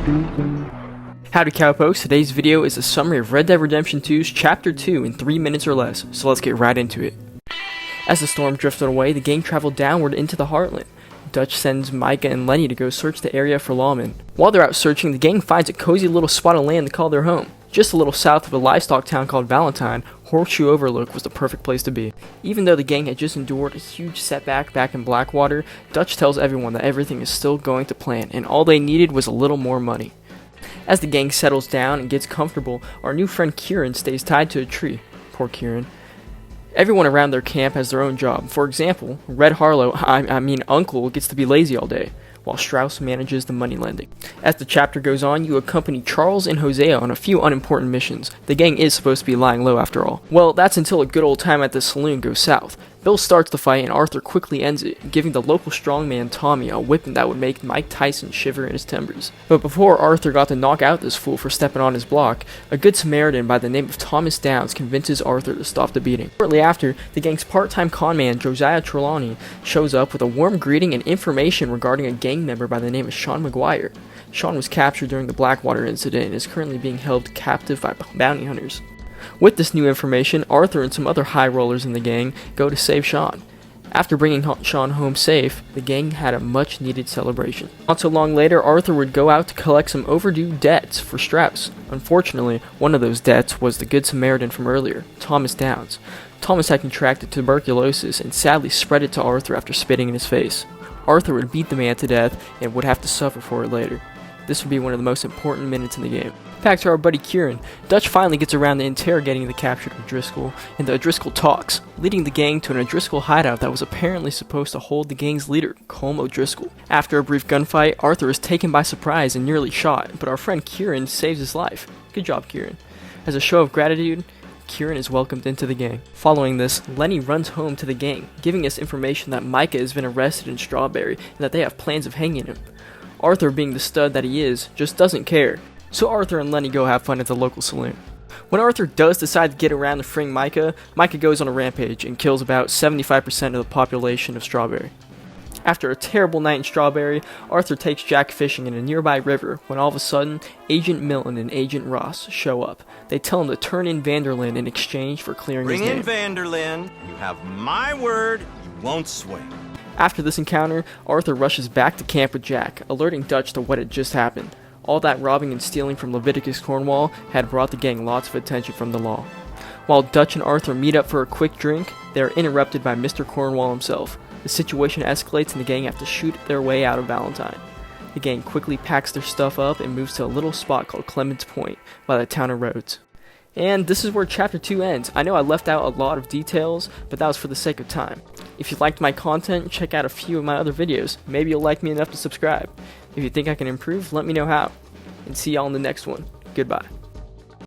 Howdy cowpokes, today's video is a summary of Red Dead Redemption 2's Chapter 2 in 3 minutes or less, so let's get right into it. As the storm drifted away, the gang traveled downward into the heartland. Dutch sends Micah and Lenny to go search the area for lawmen. While they're out searching, the gang finds a cozy little spot of land to call their home. Just a little south of a livestock town called Valentine, Horseshoe Overlook was the perfect place to be. Even though the gang had just endured a huge setback back in Blackwater, Dutch tells everyone that everything is still going to plan, and all they needed was a little more money. As the gang settles down and gets comfortable, our new friend Kieran stays tied to a tree. Poor Kieran. Everyone around their camp has their own job. For example, Red Harlow, Uncle, gets to be lazy all day, while Strauss manages the money lending. As the chapter goes on, you accompany Charles and Hosea on a few unimportant missions. The gang is supposed to be lying low after all. Well, that's until a good old time at the saloon goes south. Bill starts the fight and Arthur quickly ends it, giving the local strongman Tommy a whipping that would make Mike Tyson shiver in his timbers. But before Arthur got to knock out this fool for stepping on his block, a Good Samaritan by the name of Thomas Downs convinces Arthur to stop the beating. Shortly after, the gang's part-time conman Josiah Trelawney shows up with a warm greeting and information regarding a gang member by the name of Sean McGuire. Sean was captured during the Blackwater incident and is currently being held captive by bounty hunters. With this new information, Arthur and some other high rollers in the gang go to save Sean. After bringing Sean home safe, the gang had a much needed celebration. Not so long later, Arthur would go out to collect some overdue debts for Strauss. Unfortunately, one of those debts was the Good Samaritan from earlier, Thomas Downs. Thomas had contracted tuberculosis and sadly spread it to Arthur after spitting in his face. Arthur would beat the man to death and would have to suffer for it later. This would be one of the most important minutes in the game. Back to our buddy Kieran. Dutch finally gets around to interrogating the captured O'Driscoll, and the O'Driscoll talks, leading the gang to an O'Driscoll hideout that was apparently supposed to hold the gang's leader, Colm O'Driscoll. After a brief gunfight, Arthur is taken by surprise and nearly shot, but our friend Kieran saves his life. Good job, Kieran. As a show of gratitude, Kieran is welcomed into the gang. Following this, Lenny runs home to the gang, giving us information that Micah has been arrested in Strawberry and that they have plans of hanging him. Arthur, being the stud that he is, just doesn't care. So Arthur and Lenny go have fun at the local saloon. When Arthur does decide to get around to freeing Micah, Micah goes on a rampage and kills about 75% of the population of Strawberry. After a terrible night in Strawberry, Arthur takes Jack fishing in a nearby river when all of a sudden, Agent Milton and Agent Ross show up. They tell him to turn in Vanderlyn in exchange for clearing his name. Bring in Vanderlyn. You have my word, you won't swing. After this encounter, Arthur rushes back to camp with Jack, alerting Dutch to what had just happened. All that robbing and stealing from Leviticus Cornwall had brought the gang lots of attention from the law. While Dutch and Arthur meet up for a quick drink, they are interrupted by Mr. Cornwall himself. The situation escalates and the gang have to shoot their way out of Valentine. The gang quickly packs their stuff up and moves to a little spot called Clements Point by the town of Rhodes. And this is where Chapter 2 ends. I know I left out a lot of details, but that was for the sake of time. If you liked my content, check out a few of my other videos. Maybe you'll like me enough to subscribe. If you think I can improve, let me know how. And see y'all in the next one. Goodbye.